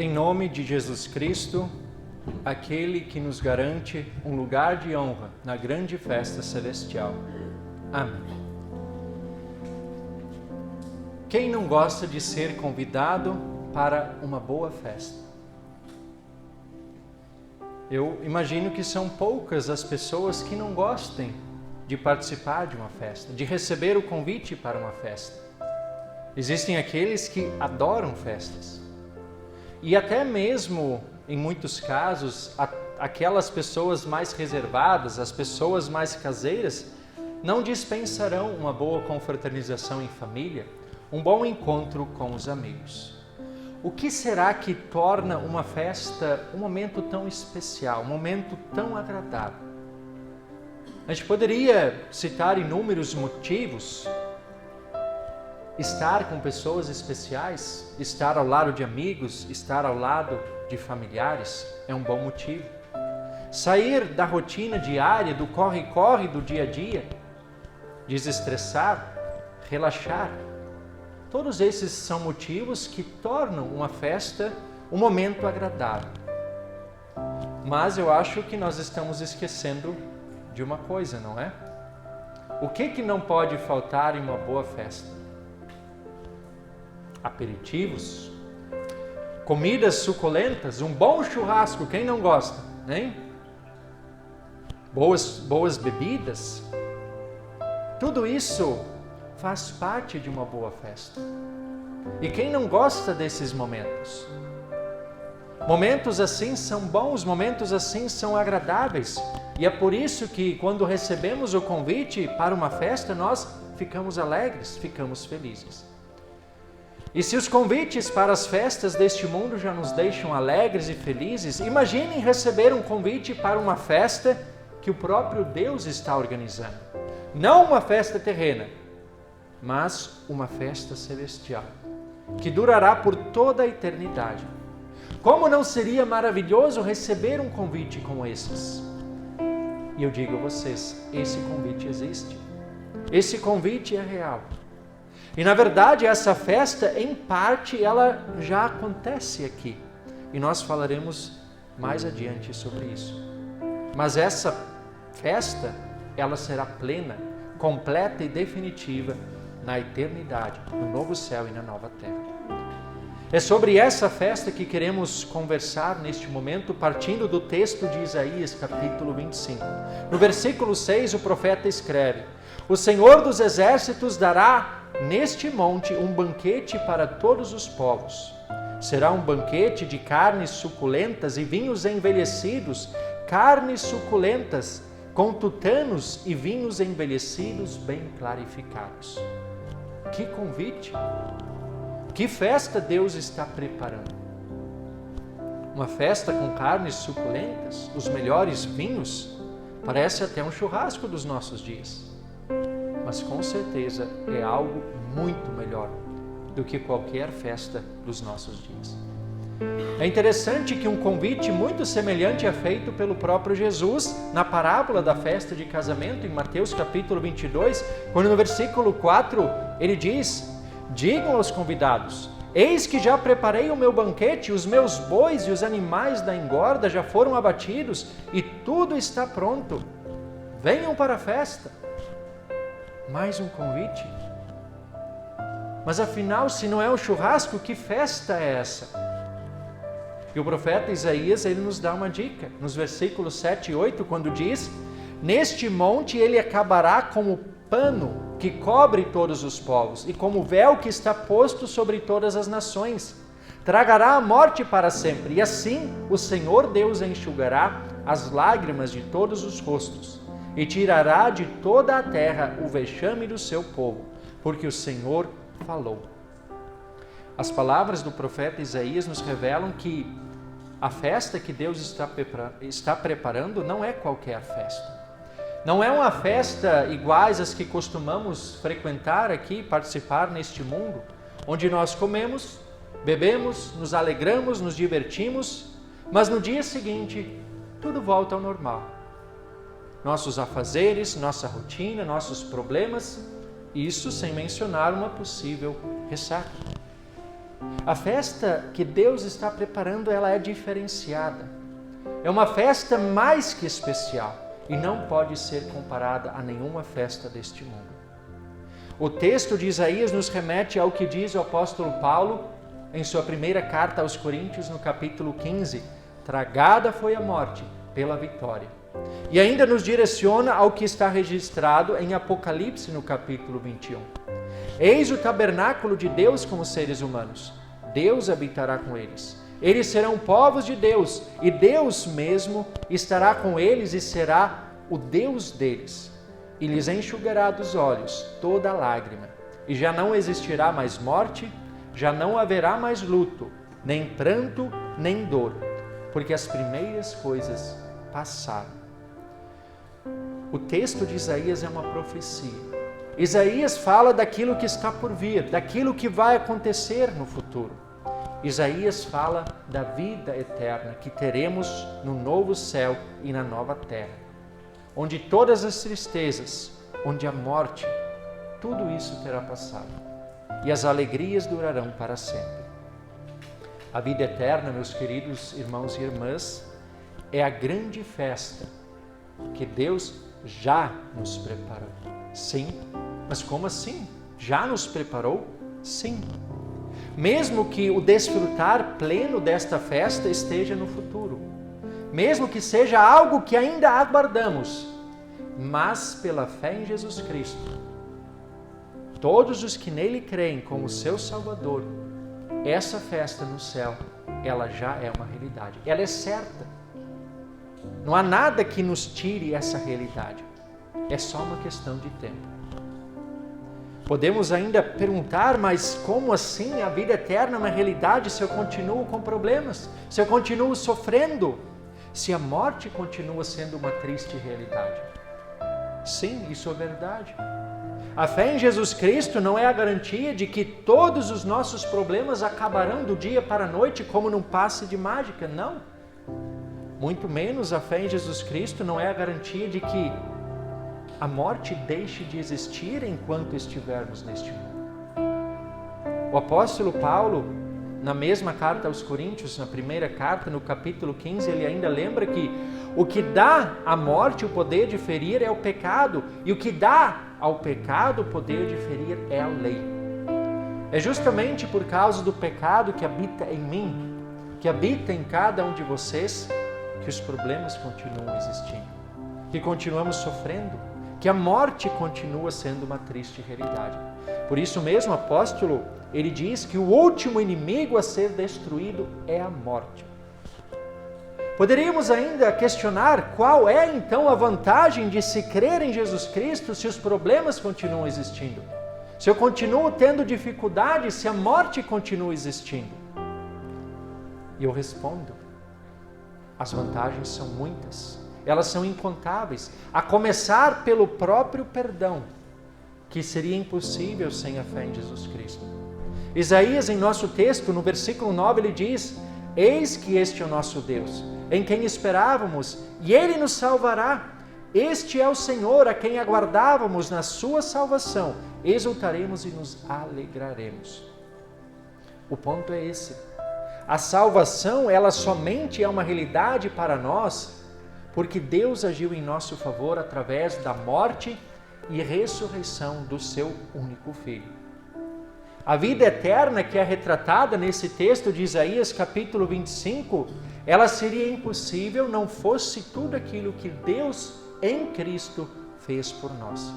Em nome de Jesus Cristo, aquele que nos garante um lugar de honra na grande festa celestial. Amém. Quem não gosta de ser convidado para uma boa festa? Eu imagino que são poucas as pessoas que não gostem de participar de uma festa, de receber o convite para uma festa. Existem aqueles que adoram festas. E até mesmo, em muitos casos, aquelas pessoas mais reservadas, as pessoas mais caseiras, não dispensarão uma boa confraternização em família, um bom encontro com os amigos. O que será que torna uma festa um momento tão especial, um momento tão agradável? A gente poderia citar inúmeros motivos. Estar com pessoas especiais, estar ao lado de amigos, estar ao lado de familiares é um bom motivo. Sair da rotina diária, do corre-corre do dia a dia, desestressar, relaxar. Todos esses são motivos que tornam uma festa um momento agradável. Mas eu acho que nós estamos esquecendo de uma coisa, não é? O que não pode faltar em uma boa festa? Aperitivos, comidas suculentas, um bom churrasco, quem não gosta, hein? Boas bebidas. Tudo isso faz parte de uma boa festa. E quem não gosta desses momentos? Momentos assim são bons, momentos assim são agradáveis. E é por isso que quando recebemos o convite para uma festa, nós ficamos alegres, ficamos felizes. E se os convites para as festas deste mundo já nos deixam alegres e felizes, imaginem receber um convite para uma festa que o próprio Deus está organizando. Não uma festa terrena, mas uma festa celestial, que durará por toda a eternidade. Como não seria maravilhoso receber um convite como esses? E eu digo a vocês, esse convite existe. Esse convite é real. E na verdade essa festa, em parte, ela já acontece aqui. E nós falaremos mais adiante sobre isso. Mas essa festa, ela será plena, completa e definitiva na eternidade, no novo céu e na nova terra. É sobre essa festa que queremos conversar neste momento, partindo do texto de Isaías, capítulo 25. No versículo 6, o profeta escreve: O Senhor dos Exércitos dará neste monte um banquete para todos os povos. Será um banquete de carnes suculentas e vinhos envelhecidos, carnes suculentas com tutanos e vinhos envelhecidos bem clarificados. Que convite! Que festa Deus está preparando? Uma festa com carnes suculentas, os melhores vinhos? Parece até um churrasco dos nossos dias. Mas com certeza é algo muito melhor do que qualquer festa dos nossos dias. É interessante que um convite muito semelhante é feito pelo próprio Jesus na parábola da festa de casamento, em Mateus capítulo 22, quando no versículo 4 ele diz: Digam aos convidados, eis que já preparei o meu banquete, os meus bois e os animais da engorda já foram abatidos e tudo está pronto. Venham para a festa. Mais um convite? Mas afinal, se não é um churrasco, que festa é essa? E o profeta Isaías, ele nos dá uma dica, nos versículos 7 e 8, quando diz: Neste monte ele acabará como pano que cobre todos os povos, e como véu que está posto sobre todas as nações. Tragará a morte para sempre, e assim o Senhor Deus enxugará as lágrimas de todos os rostos, e tirará de toda a terra o vexame do seu povo, porque o Senhor falou. As palavras do profeta Isaías nos revelam que a festa que Deus está preparando não é qualquer festa. Não é uma festa iguais às que costumamos frequentar aqui, participar neste mundo, onde nós comemos, bebemos, nos alegramos, nos divertimos, mas no dia seguinte tudo volta ao normal. Nossos afazeres, nossa rotina, nossos problemas, isso sem mencionar uma possível ressaca. A festa que Deus está preparando, ela é diferenciada. É uma festa mais que especial e não pode ser comparada a nenhuma festa deste mundo. O texto de Isaías nos remete ao que diz o apóstolo Paulo em sua primeira carta aos Coríntios, no capítulo 15. Tragada foi a morte pela vitória. E ainda nos direciona ao que está registrado em Apocalipse, no capítulo 21. Eis o tabernáculo de Deus com os seres humanos. Deus habitará com eles. Eles serão povos de Deus, e Deus mesmo estará com eles e será o Deus deles. E lhes enxugará dos olhos toda lágrima. E já não existirá mais morte, já não haverá mais luto, nem pranto, nem dor, porque as primeiras coisas passaram. O texto de Isaías é uma profecia. Isaías fala daquilo que está por vir, daquilo que vai acontecer no futuro. Isaías fala da vida eterna que teremos no novo céu e na nova terra, onde todas as tristezas, onde a morte, tudo isso terá passado e as alegrias durarão para sempre. A vida eterna, meus queridos irmãos e irmãs, é a grande festa que Deus já nos preparou. Sim, mas como assim? Já nos preparou? Sim. Mesmo que o desfrutar pleno desta festa esteja no futuro, mesmo que seja algo que ainda aguardamos, mas pela fé em Jesus Cristo, todos os que nele creem como seu Salvador, essa festa no céu, ela já é uma realidade, ela é certa. Não há nada que nos tire essa realidade, é só uma questão de tempo. Podemos ainda perguntar, mas como assim a vida eterna é uma realidade se eu continuo com problemas? Se eu continuo sofrendo? Se a morte continua sendo uma triste realidade? Sim, isso é verdade. A fé em Jesus Cristo não é a garantia de que todos os nossos problemas acabarão do dia para a noite como num passe de mágica, não. Muito menos a fé em Jesus Cristo não é a garantia de que a morte deixe de existir enquanto estivermos neste mundo. O apóstolo Paulo, na mesma carta aos Coríntios, na primeira carta, no capítulo 15, ele ainda lembra que o que dá à morte o poder de ferir é o pecado, e o que dá ao pecado o poder de ferir é a lei. É justamente por causa do pecado que habita em mim, que habita em cada um de vocês, que os problemas continuam existindo, que continuamos sofrendo, que a morte continua sendo uma triste realidade. Por isso mesmo, o apóstolo, ele diz que o último inimigo a ser destruído é a morte. Poderíamos ainda questionar qual é então a vantagem de se crer em Jesus Cristo se os problemas continuam existindo? Se eu continuo tendo dificuldade, se a morte continua existindo? E eu respondo, as vantagens são muitas. Elas são incontáveis, a começar pelo próprio perdão, que seria impossível sem a fé em Jesus Cristo. Isaías, em nosso texto, no versículo 9, ele diz: eis que este é o nosso Deus, em quem esperávamos, e Ele nos salvará. Este é o Senhor, a quem aguardávamos na sua salvação. Exultaremos e nos alegraremos. O ponto é esse. A salvação, ela somente é uma realidade para nós, porque Deus agiu em nosso favor através da morte e ressurreição do seu único Filho. A vida eterna que é retratada nesse texto de Isaías capítulo 25, ela seria impossível não fosse tudo aquilo que Deus em Cristo fez por nós.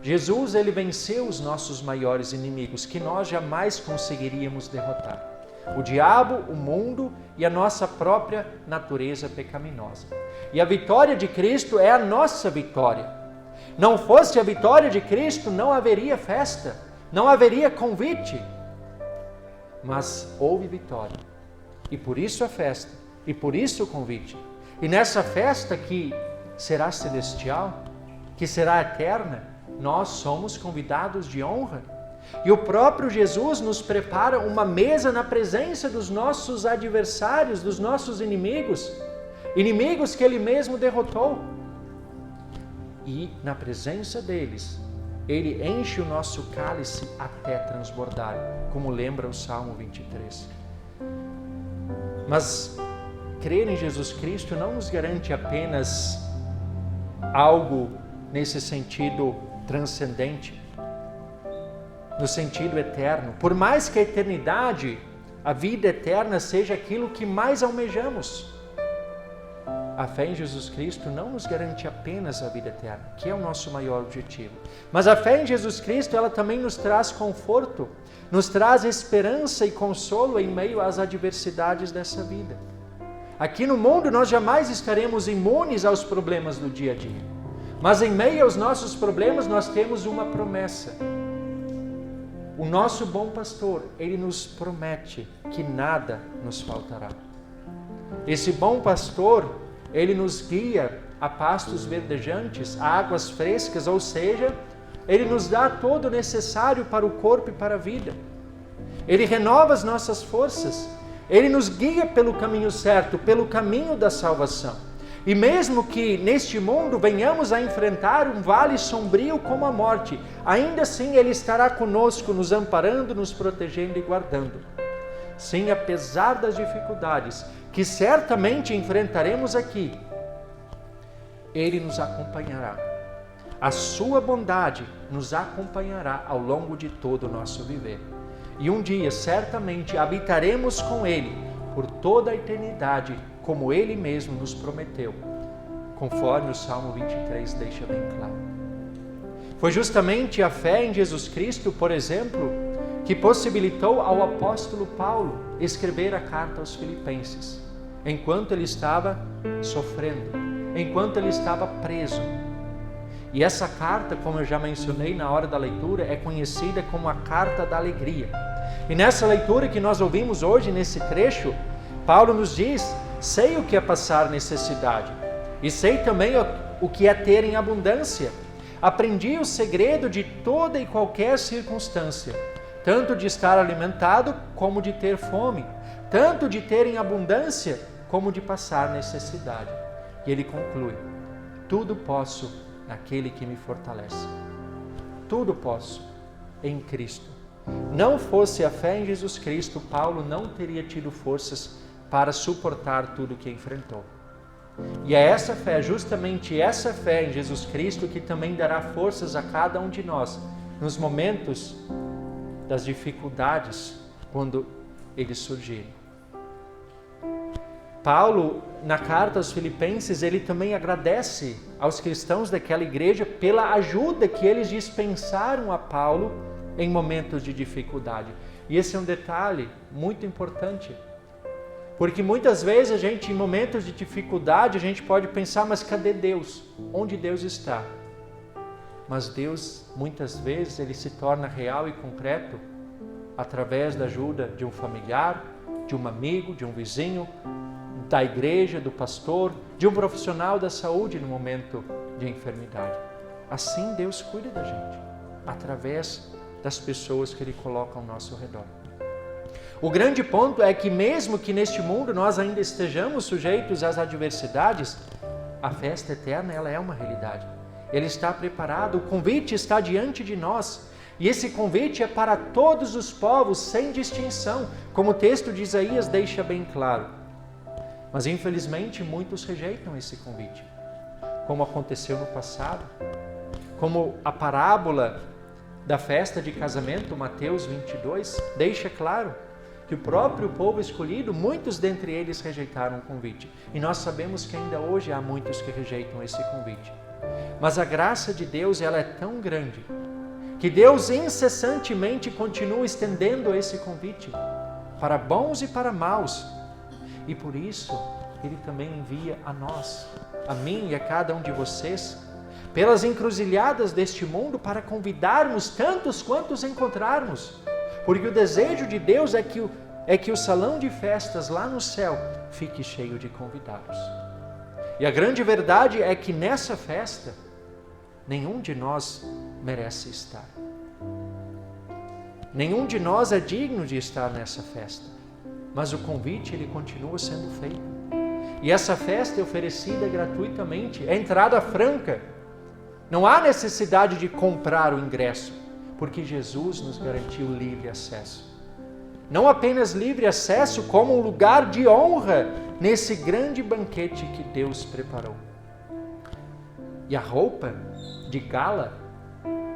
Jesus, ele venceu os nossos maiores inimigos, que nós jamais conseguiríamos derrotar. O diabo, o mundo e a nossa própria natureza pecaminosa. E a vitória de Cristo é a nossa vitória. Não fosse a vitória de Cristo, não haveria festa, não haveria convite. Mas houve vitória. E por isso a festa, e por isso o convite. E nessa festa que será celestial, que será eterna, nós somos convidados de honra. E o próprio Jesus nos prepara uma mesa na presença dos nossos adversários, dos nossos inimigos, inimigos que Ele mesmo derrotou. E na presença deles, Ele enche o nosso cálice até transbordar, como lembra o Salmo 23. Mas crer em Jesus Cristo não nos garante apenas algo nesse sentido transcendente, no sentido eterno. Por mais que a eternidade, a vida eterna, seja aquilo que mais almejamos, a fé em Jesus Cristo não nos garante apenas a vida eterna, que é o nosso maior objetivo. Mas a fé em Jesus Cristo, ela também nos traz conforto, nos traz esperança e consolo em meio às adversidades dessa vida. Aqui no mundo nós jamais estaremos imunes aos problemas do dia a dia. Mas em meio aos nossos problemas nós temos uma promessa. O nosso bom pastor, ele nos promete que nada nos faltará. Esse bom pastor, ele nos guia a pastos verdejantes, a águas frescas, ou seja, ele nos dá todo o necessário para o corpo e para a vida. Ele renova as nossas forças, ele nos guia pelo caminho certo, pelo caminho da salvação. E mesmo que neste mundo venhamos a enfrentar um vale sombrio como a morte, ainda assim ele estará conosco, nos amparando, nos protegendo e guardando. Sim, apesar das dificuldades que certamente enfrentaremos aqui, ele nos acompanhará. A sua bondade nos acompanhará ao longo de todo o nosso viver. E um dia, certamente, habitaremos com ele por toda a eternidade, como ele mesmo nos prometeu, conforme o Salmo 23 deixa bem claro. Foi justamente a fé em Jesus Cristo, por exemplo, que possibilitou ao apóstolo Paulo escrever a carta aos Filipenses, enquanto ele estava sofrendo, enquanto ele estava preso. E essa carta, como eu já mencionei na hora da leitura, é conhecida como a Carta da Alegria. E nessa leitura que nós ouvimos hoje, nesse trecho, Paulo nos diz: sei o que é passar necessidade, e sei também o que é ter em abundância. Aprendi o segredo de toda e qualquer circunstância, tanto de estar alimentado como de ter fome, tanto de ter em abundância como de passar necessidade. E ele conclui: tudo posso naquele que me fortalece. Tudo posso em Cristo. Não fosse a fé em Jesus Cristo, Paulo não teria tido forças para suportar tudo o que enfrentou. E é essa fé, justamente essa fé em Jesus Cristo, que também dará forças a cada um de nós nos momentos das dificuldades, quando eles surgirem. Paulo, na carta aos Filipenses, ele também agradece aos cristãos daquela igreja pela ajuda que eles dispensaram a Paulo em momentos de dificuldade. E esse é um detalhe muito importante, porque muitas vezes a gente, em momentos de dificuldade, a gente pode pensar: mas cadê Deus? Onde Deus está? Mas Deus, muitas vezes, ele se torna real e concreto através da ajuda de um familiar, de um amigo, de um vizinho, da igreja, do pastor, de um profissional da saúde no momento de enfermidade. Assim Deus cuida da gente, através das pessoas que Ele coloca ao nosso redor. O grande ponto é que mesmo que neste mundo nós ainda estejamos sujeitos às adversidades, a festa eterna, ela é uma realidade. Ele está preparado, o convite está diante de nós. E esse convite é para todos os povos, sem distinção, como o texto de Isaías deixa bem claro. Mas infelizmente muitos rejeitam esse convite, como aconteceu no passado, como a parábola da festa de casamento, Mateus 22, deixa claro que o próprio povo escolhido, muitos dentre eles rejeitaram o convite. E nós sabemos que ainda hoje há muitos que rejeitam esse convite. Mas a graça de Deus, ela é tão grande, que Deus incessantemente continua estendendo esse convite para bons e para maus. E por isso, Ele também envia a nós, a mim e a cada um de vocês, pelas encruzilhadas deste mundo, para convidarmos tantos quantos encontrarmos. Porque o desejo de Deus é que o salão de festas lá no céu fique cheio de convidados. E a grande verdade é que nessa festa, nenhum de nós merece estar. Nenhum de nós é digno de estar nessa festa. Mas o convite, ele continua sendo feito. E essa festa é oferecida gratuitamente, é entrada franca. Não há necessidade de comprar o ingresso, porque Jesus nos garantiu livre acesso. Não apenas livre acesso, como um lugar de honra nesse grande banquete que Deus preparou. E a roupa de gala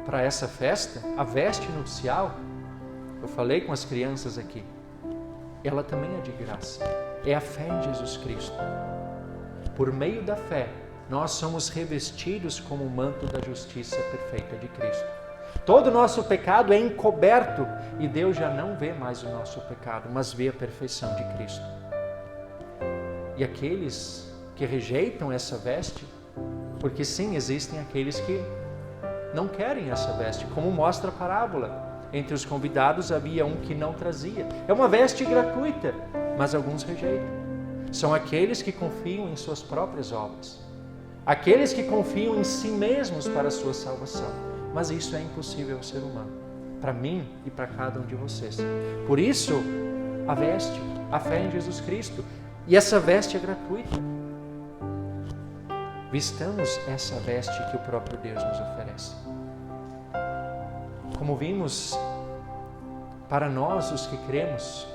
para essa festa, a veste nupcial, eu falei com as crianças aqui, ela também é de graça. É a fé em Jesus Cristo. Por meio da fé, nós somos revestidos como o manto da justiça perfeita de Cristo. Todo o nosso pecado é encoberto e Deus já não vê mais o nosso pecado, mas vê a perfeição de Cristo. E aqueles que rejeitam essa veste, porque sim, existem aqueles que não querem essa veste, como mostra a parábola. Entre os convidados havia um que não trazia. É uma veste gratuita, mas alguns rejeitam. São aqueles que confiam em suas próprias obras. Aqueles que confiam em si mesmos para a sua salvação. Mas isso é impossível ao ser humano. Para mim e para cada um de vocês. Por isso, a veste, a fé em Jesus Cristo. E essa veste é gratuita. Vistamos essa veste que o próprio Deus nos oferece. Como vimos, para nós os que cremos,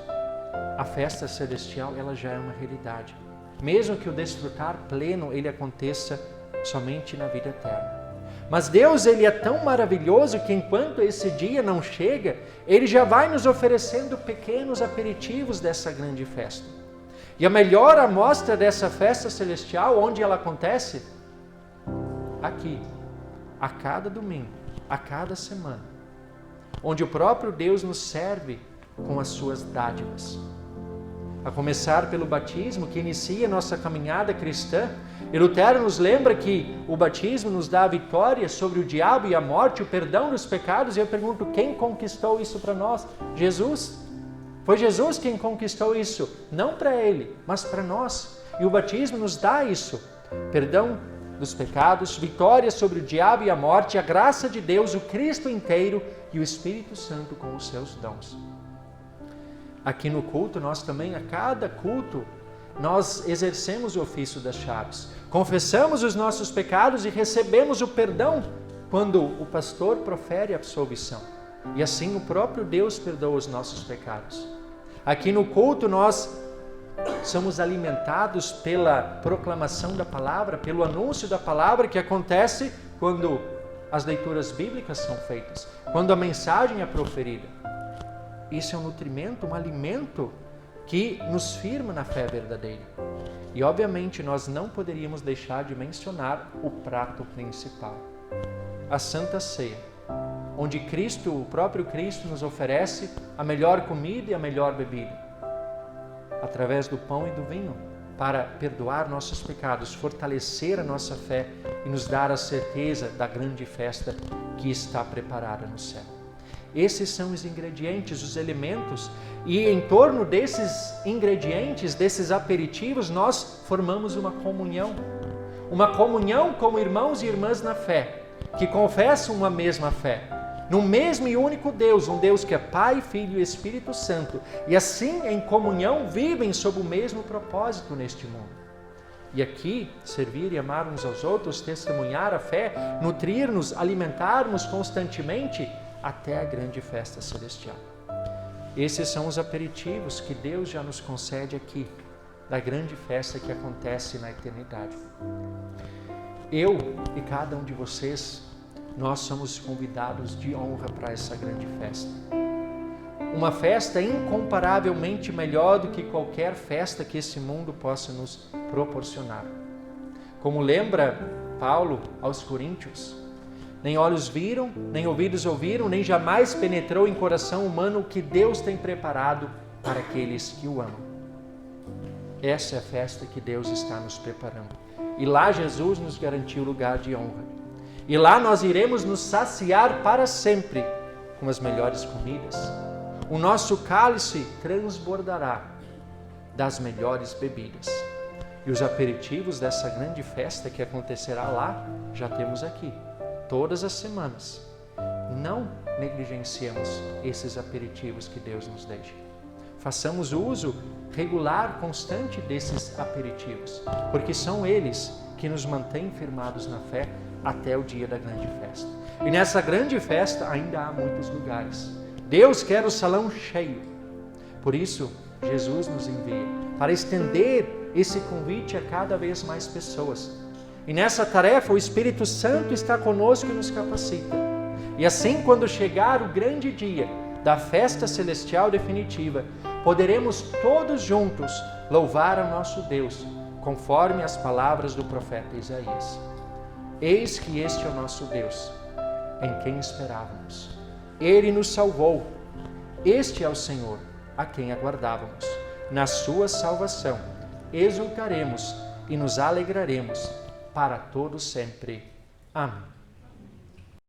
a festa celestial ela já é uma realidade. Mesmo que o desfrutar pleno ele aconteça somente na vida eterna. Mas Deus ele é tão maravilhoso que enquanto esse dia não chega, Ele já vai nos oferecendo pequenos aperitivos dessa grande festa. E a melhor amostra dessa festa celestial, onde ela acontece? Aqui, a cada domingo, a cada semana, onde o próprio Deus nos serve com as suas dádivas. A começar pelo batismo, que inicia nossa caminhada cristã, e Lutero nos lembra que o batismo nos dá a vitória sobre o diabo e a morte, o perdão dos pecados, e eu pergunto, quem conquistou isso para nós? Jesus. Foi Jesus quem conquistou isso, não para Ele, mas para nós. E o batismo nos dá isso, perdão dos pecados, vitória sobre o diabo e a morte, a graça de Deus, o Cristo inteiro e o Espírito Santo com os seus dons. Aqui no culto, nós também, a cada culto, nós exercemos o ofício das chaves. Confessamos os nossos pecados e recebemos o perdão quando o pastor profere a absolvição. E assim o próprio Deus perdoa os nossos pecados. Aqui no culto nós somos alimentados pela proclamação da palavra, pelo anúncio da palavra que acontece quando as leituras bíblicas são feitas, quando a mensagem é proferida. Isso é um nutrimento, um alimento que nos firma na fé verdadeira. E obviamente nós não poderíamos deixar de mencionar o prato principal, a Santa Ceia, onde Cristo, o próprio Cristo, nos oferece a melhor comida e a melhor bebida, através do pão e do vinho, para perdoar nossos pecados, fortalecer a nossa fé e nos dar a certeza da grande festa que está preparada no céu. Esses são os ingredientes, os elementos, e em torno desses ingredientes, desses aperitivos, nós formamos uma comunhão como irmãos e irmãs na fé, que confessam uma mesma fé, num mesmo e único Deus, um Deus que é Pai, Filho e Espírito Santo, e assim em comunhão vivem sob o mesmo propósito neste mundo. E aqui, servir e amar uns aos outros, testemunhar a fé, nutrir-nos, alimentar-nos constantemente, até a grande festa celestial. Esses são os aperitivos que Deus já nos concede aqui, da grande festa que acontece na eternidade. Eu e cada um de vocês, nós somos convidados de honra para essa grande festa. Uma festa incomparavelmente melhor do que qualquer festa que esse mundo possa nos proporcionar. Como lembra Paulo aos Coríntios, nem olhos viram, nem ouvidos ouviram, nem jamais penetrou em coração humano o que Deus tem preparado para aqueles que o amam. Essa é a festa que Deus está nos preparando. E lá Jesus nos garantiu lugar de honra. E lá nós iremos nos saciar para sempre com as melhores comidas. O nosso cálice transbordará das melhores bebidas. E os aperitivos dessa grande festa que acontecerá lá, já temos aqui. Todas as semanas. Não negligenciemos esses aperitivos que Deus nos deixa. Façamos uso regular, constante desses aperitivos, porque são eles que nos mantêm firmados na fé até o dia da grande festa. E nessa grande festa ainda há muitos lugares. Deus quer o salão cheio. Por isso, Jesus nos envia para estender esse convite a cada vez mais pessoas. E nessa tarefa o Espírito Santo está conosco e nos capacita. E assim, quando chegar o grande dia da festa celestial definitiva, poderemos todos juntos louvar ao nosso Deus, conforme as palavras do profeta Isaías. Eis que este é o nosso Deus, em quem esperávamos. Ele nos salvou. Este é o Senhor, a quem aguardávamos. Na sua salvação, exultaremos e nos alegraremos para todo sempre. Amém.